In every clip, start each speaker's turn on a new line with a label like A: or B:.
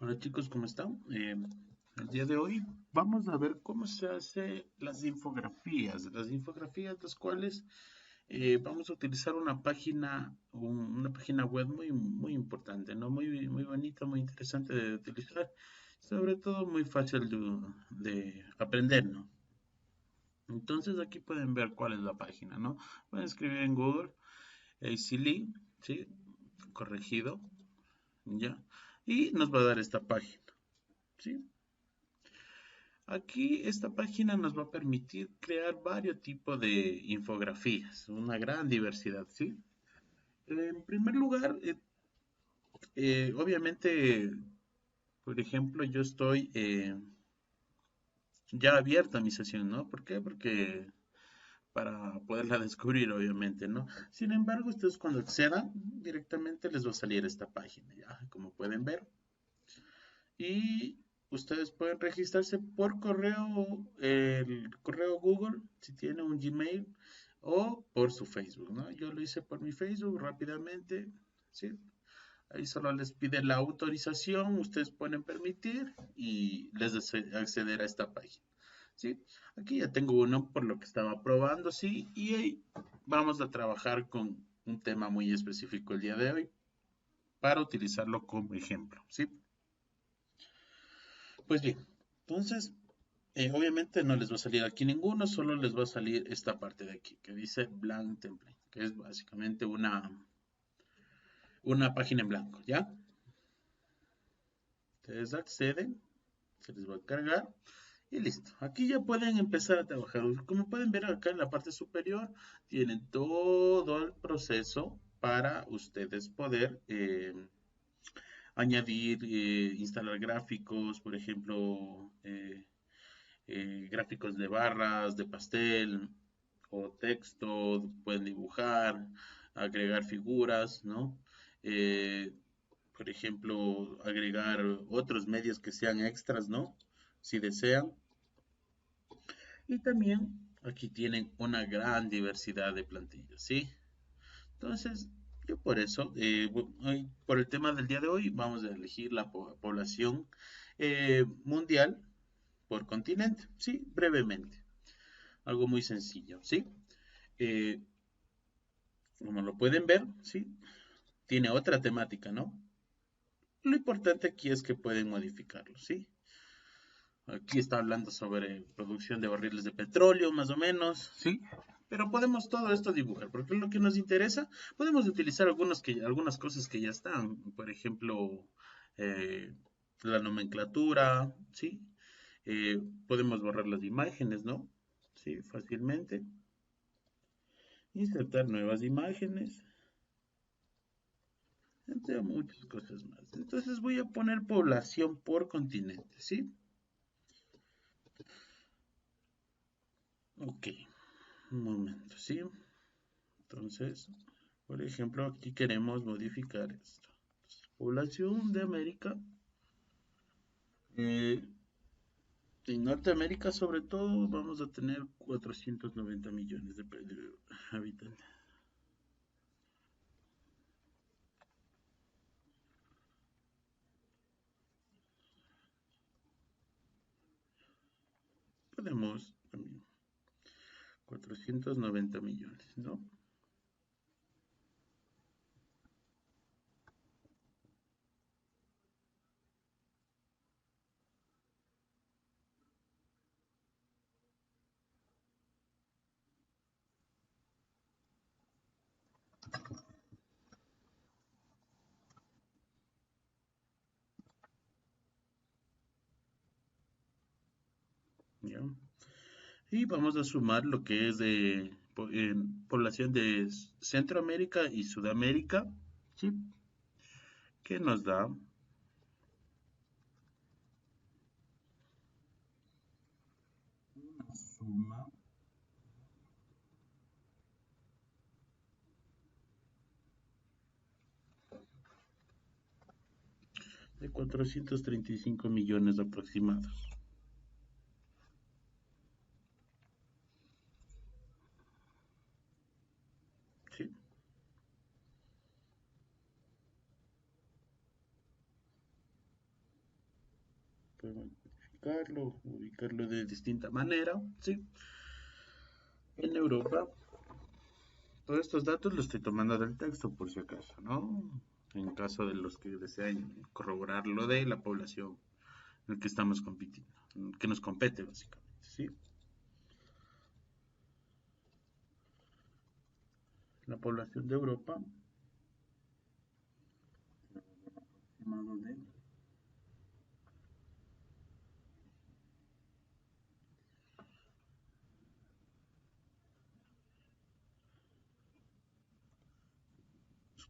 A: Hola chicos, ¿cómo están? El día de hoy vamos a ver cómo se hace las infografías las cuales vamos a utilizar una página, una página web muy importante, ¿no? Muy bonita, muy interesante de utilizar, sobre todo muy fácil de aprender, ¿no? Entonces aquí pueden ver cuál es la página, ¿no? Pueden escribir en Google, Silly, ¿sí? Corregido, ¿ya? Y nos va a dar esta página. ¿Sí? Aquí esta página nos va a permitir crear varios tipos de infografías, una gran diversidad, ¿sí? En primer lugar, obviamente, por ejemplo, yo estoy ya abierta a mi sesión, ¿no? ¿Por qué? Porque para poderla descubrir, obviamente, ¿no? Sin embargo, ustedes cuando accedan, directamente les va a salir esta página, ya, como pueden ver. Y ustedes pueden registrarse por correo, el correo Google, si tiene un Gmail, o por su Facebook, ¿no? Yo lo hice por mi Facebook rápidamente, ¿sí? Ahí solo les pide la autorización, ustedes pueden permitir y les acceder a esta página, ¿sí? Aquí ya tengo uno por lo que estaba probando, ¿sí? Y ahí vamos a trabajar con un tema muy específico el día de hoy para utilizarlo como ejemplo, ¿sí? Pues bien, entonces obviamente no les va a salir aquí ninguno, solo les va a salir esta parte de aquí, que dice Blank Template, que es básicamente una página en blanco, ¿ya? Ustedes acceden, se les va a cargar y listo. Aquí ya pueden empezar a trabajar. Como pueden ver acá en la parte superior, tienen todo el proceso para ustedes poder añadir, instalar gráficos, por ejemplo, gráficos de barras, de pastel o texto, pueden dibujar, agregar figuras, ¿no? Eh, por ejemplo, agregar otros medios que sean extras, ¿no? Si desean. Y también aquí tienen una gran diversidad de plantillas, ¿sí? Entonces, yo por eso, por el tema del día de hoy, vamos a elegir la población mundial por continente, ¿sí? Brevemente. Algo muy sencillo, ¿sí? Eh, Como lo pueden ver, ¿sí? Tiene otra temática, ¿no? Lo importante aquí es que pueden modificarlo, ¿sí? Aquí está hablando sobre producción de barriles de petróleo, más o menos, ¿sí? Pero podemos todo esto dibujar, porque lo que nos interesa, podemos utilizar algunas cosas que ya están, por ejemplo, eh, la nomenclatura, ¿sí? Podemos borrar las imágenes, ¿no? Sí, fácilmente. Insertar nuevas imágenes, entre muchas cosas más. Entonces voy a poner población por continente, ¿sí? Ok, un momento, ¿sí? Entonces, por ejemplo, aquí queremos modificar esto. Población de América. eh, en Norteamérica, sobre todo, vamos a tener 490 millones de habitantes. Podemos también 490 millones, ¿no? ¿Ya? Y vamos a sumar lo que es de población de Centroamérica y Sudamérica, ¿sí? Que nos da una suma de 435 millones aproximados. ¿Sí? podemos identificarlo, ubicarlo de distinta manera, ¿sí? En Europa, todos estos datos los estoy tomando del texto por si acaso, ¿no? En caso de los que deseen corroborar lo de la población en la que estamos compitiendo, en el que nos compete básicamente, ¿sí? La población de Europa, estimado de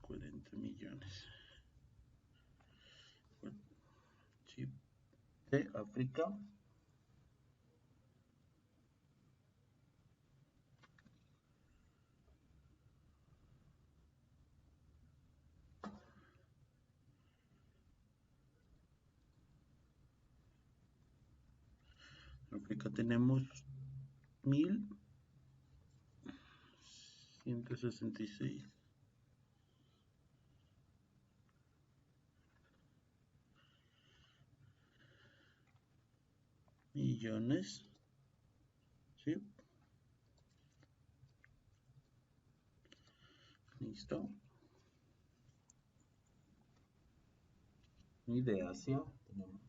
A: 40 millones. Bueno, sí. De África, África tenemos 1.166 millones, ¿sí? Listo. Y de Asia tenemos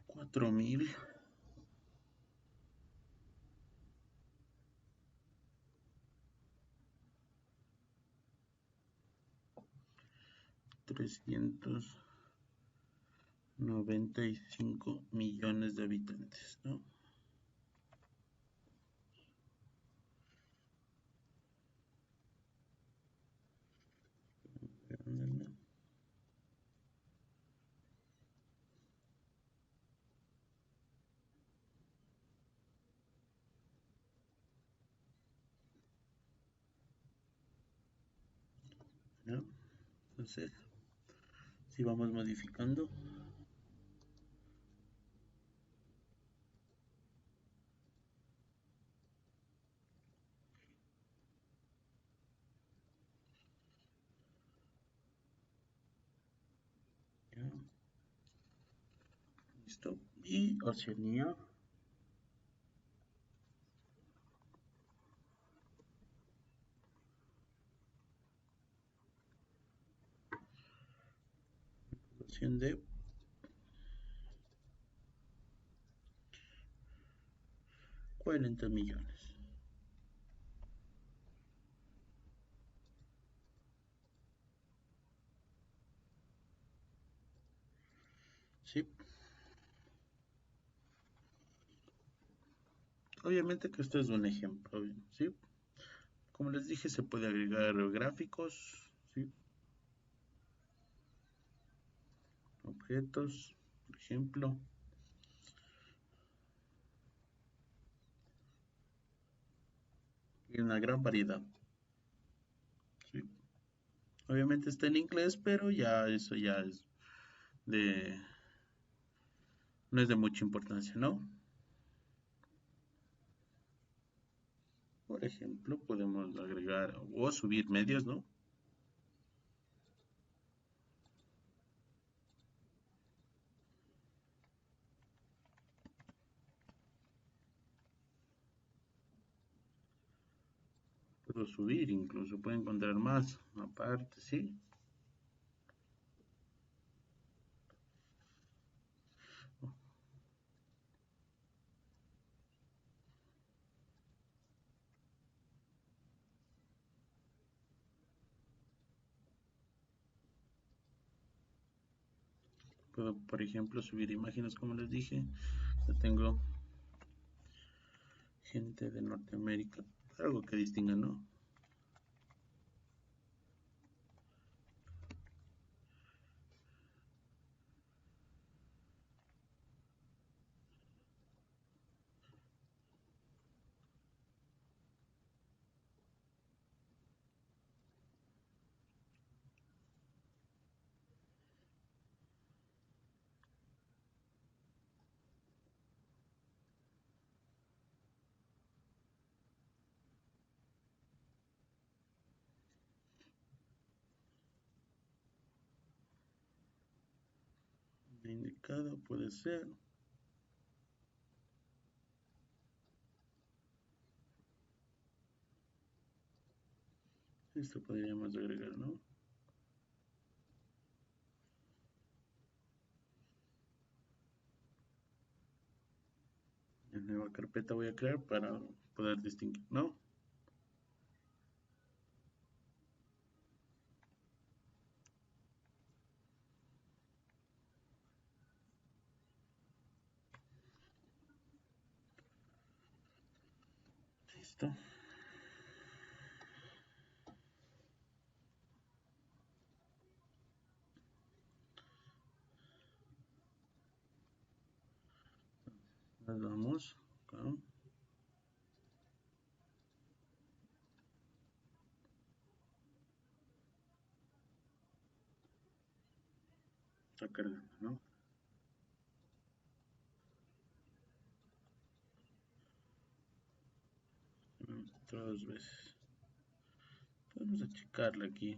A: 4.000 395 millones de habitantes, ¿no? ¿Ya? Entonces, si vamos modificando, ¿ya? Listo. Y Oceanía, población de 40 millones. ¿Sí? Obviamente que esto es un ejemplo, ¿sí? Como les dije, se puede agregar gráficos, ¿sí? Objetos, por ejemplo, y una gran variedad, ¿sí? Obviamente está en inglés, pero ya eso ya es de, no es de mucha importancia, ¿no? Por ejemplo, podemos agregar o subir medios, ¿no? Puedo subir, incluso puedo encontrar más aparte, ¿sí? Puedo, por ejemplo, subir imágenes, como les dije. Ya tengo gente de Norteamérica, algo que distinga, ¿no? indicada puede ser. Esto podríamos agregar, ¿no? Una nueva carpeta voy a crear para poder distinguir, ¿no? Listo. Nos vamos acá. Está cargando, ¿no? Otra dos veces. Podemos achicarla aquí.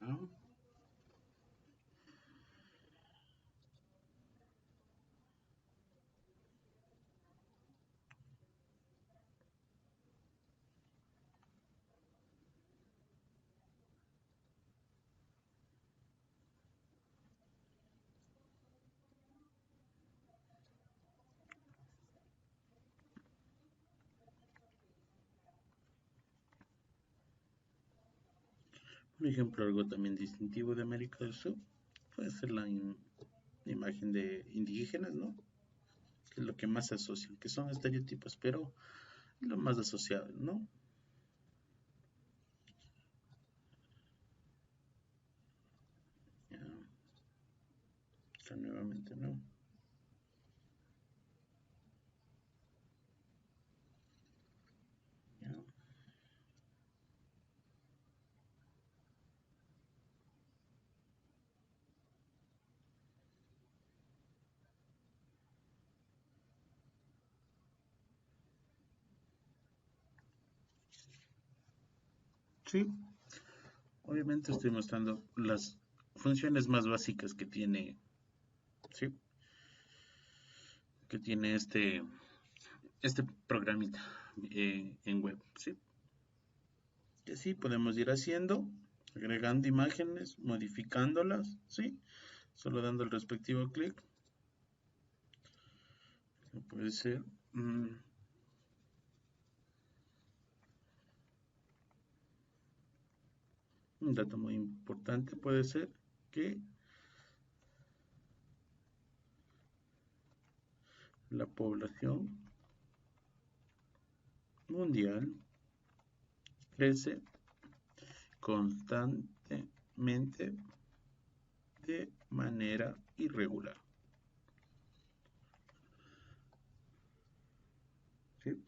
A: ¿No? Por ejemplo, algo también distintivo de América del Sur puede ser la imagen de indígenas, ¿no? Que es lo que más se asocian, que son estereotipos, pero lo más asociado, ¿no? Ya, acá nuevamente, ¿no? Ya, sí, obviamente estoy mostrando las funciones más básicas que tiene, ¿sí? Que tiene este programita en web, ¿sí? Y así podemos ir haciendo, agregando imágenes, modificándolas, ¿sí? Solo dando el respectivo clic. Puede ser un dato muy importante, puede ser que la población mundial crece constantemente de manera irregular. ¿Sí?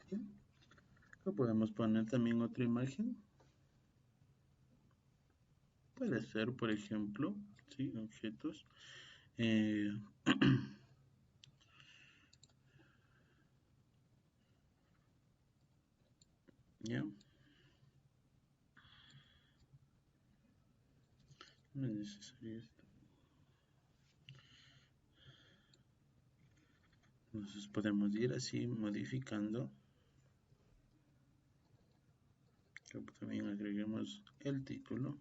A: ¿Sí? Acá podemos poner también otra imagen. Puede ser, por ejemplo, ¿sí? Objetos. Eh, ya. No es necesario esto. Entonces podemos ir así modificando. También agreguemos el título.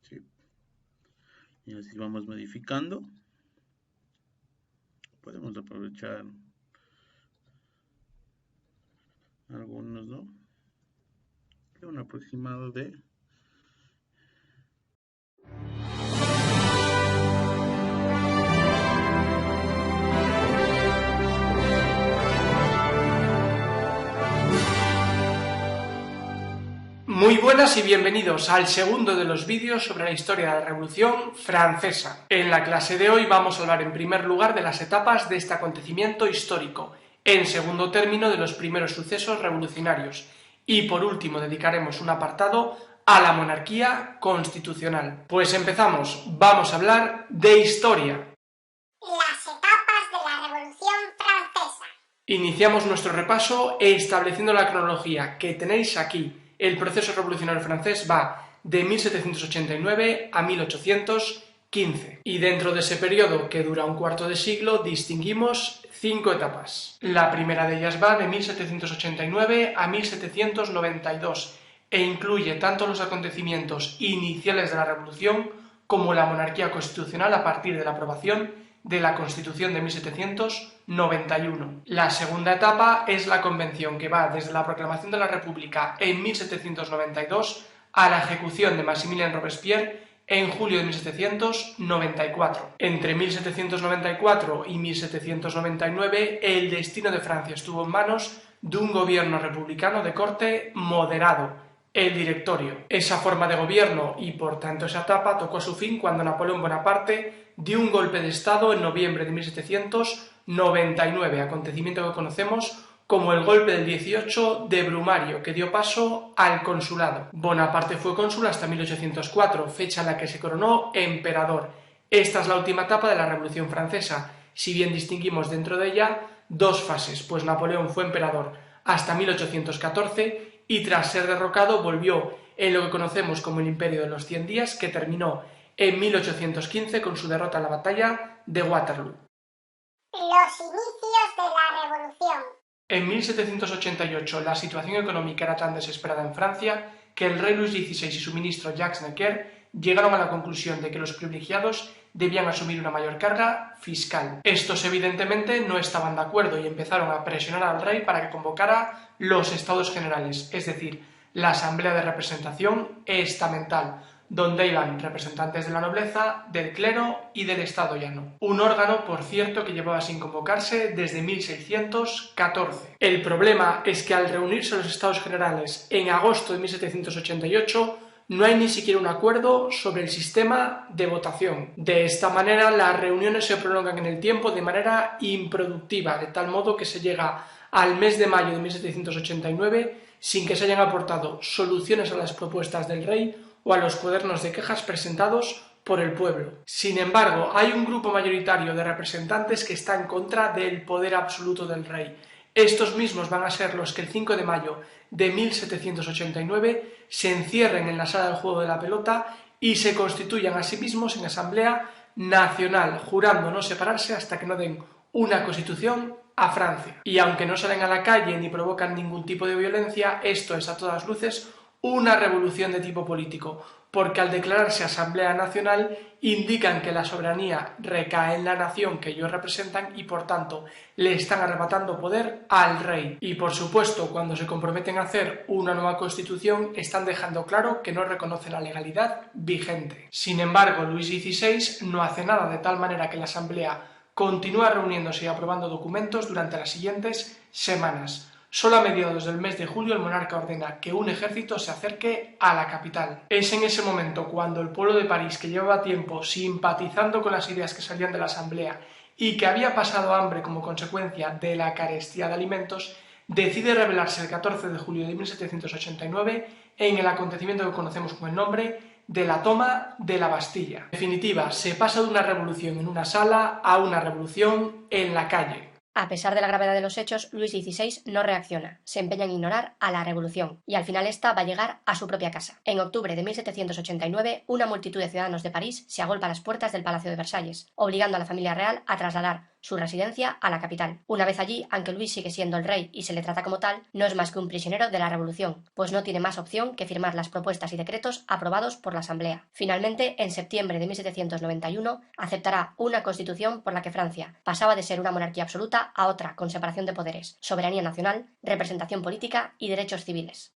A: ¿Sí? Y así vamos modificando. Podemos aprovechar algunos, ¿no? Un aproximado de
B: Muy buenas y bienvenidos al segundo de los vídeos sobre la historia de la Revolución Francesa. En la clase de hoy vamos a hablar en primer lugar de las etapas de este acontecimiento histórico, en segundo término de los primeros sucesos revolucionarios y por último dedicaremos un apartado a la monarquía constitucional. Pues empezamos, vamos a hablar de historia.
C: Las etapas de la Revolución Francesa.
B: Iniciamos nuestro repaso estableciendo la cronología que tenéis aquí. El proceso revolucionario francés va de 1789 a 1815 y dentro de ese periodo, que dura un cuarto de siglo, distinguimos 5 etapas. La primera de ellas va de 1789 a 1792 e incluye tanto los acontecimientos iniciales de la revolución como la monarquía constitucional a partir de la aprobación de la Constitución de 1791. La segunda etapa es la Convención, que va desde la proclamación de la República en 1792 a la ejecución de Maximilien Robespierre en julio de 1794. Entre 1794 y 1799 el destino de Francia estuvo en manos de un gobierno republicano de corte moderado, el Directorio. Esa forma de gobierno y por tanto esa etapa tocó a su fin cuando Napoleón Bonaparte dio un golpe de Estado en noviembre de 1799, acontecimiento que conocemos como el golpe del 18 de Brumario, que dio paso al consulado. Bonaparte fue cónsul hasta 1804, fecha en la que se coronó emperador. Esta es la última etapa de la Revolución Francesa, si bien distinguimos dentro de ella dos fases, pues Napoleón fue emperador hasta 1814 y tras ser derrocado volvió en lo que conocemos como el Imperio de los 100 días, que terminó en 1815 con su derrota en la batalla de Waterloo.
C: Los inicios de la Revolución.
B: En 1788 la situación económica era tan desesperada en Francia que el rey Luis XVI y su ministro Jacques Necker llegaron a la conclusión de que los privilegiados debían asumir una mayor carga fiscal. Estos evidentemente no estaban de acuerdo y empezaron a presionar al rey para que convocara los Estados Generales, es decir, la Asamblea de Representación Estamental, donde iban representantes de la nobleza, del clero y del Estado llano. Un órgano, por cierto, que llevaba sin convocarse desde 1614. El problema es que al reunirse los Estados Generales en agosto de 1788, no hay ni siquiera un acuerdo sobre el sistema de votación. De esta manera, las reuniones se prolongan en el tiempo de manera improductiva, de tal modo que se llega al mes de mayo de 1789 sin que se hayan aportado soluciones a las propuestas del rey o a los cuadernos de quejas presentados por el pueblo. Sin embargo, hay un grupo mayoritario de representantes que está en contra del poder absoluto del rey. Estos mismos van a ser los que el 5 de mayo de 1789 se encierren en la sala del juego de la pelota y se constituyan a sí mismos en Asamblea Nacional, jurando no separarse hasta que no den una constitución a Francia. Y aunque no salen a la calle ni provocan ningún tipo de violencia, esto es a todas luces una revolución de tipo político, porque al declararse Asamblea Nacional indican que la soberanía recae en la nación que ellos representan y por tanto le están arrebatando poder al rey. Y por supuesto, cuando se comprometen a hacer una nueva constitución, están dejando claro que no reconocen la legalidad vigente. Sin embargo, Luis XVI no hace nada, de tal manera que la Asamblea continúa reuniéndose y aprobando documentos durante las siguientes semanas. Solo a mediados del mes de julio el monarca ordena que un ejército se acerque a la capital. Es en ese momento cuando el pueblo de París, que llevaba tiempo simpatizando con las ideas que salían de la Asamblea y que había pasado hambre como consecuencia de la carestía de alimentos, decide rebelarse el 14 de julio de 1789 en el acontecimiento que conocemos con el nombre de la toma de la Bastilla. En definitiva, se pasa de una revolución en una sala a una revolución en la calle.
D: A pesar de la gravedad de los hechos, Luis XVI no reacciona, se empeña en ignorar a la revolución, y al final esta va a llegar a su propia casa. En octubre de 1789, una multitud de ciudadanos de París se agolpa a las puertas del Palacio de Versalles, obligando a la familia real a trasladar su residencia a la capital. Una vez allí, aunque Luis sigue siendo el rey y se le trata como tal, no es más que un prisionero de la revolución, pues no tiene más opción que firmar las propuestas y decretos aprobados por la Asamblea. Finalmente, en septiembre de 1791, aceptará una constitución por la que Francia pasaba de ser una monarquía absoluta a otra con separación de poderes, soberanía nacional, representación política y derechos civiles.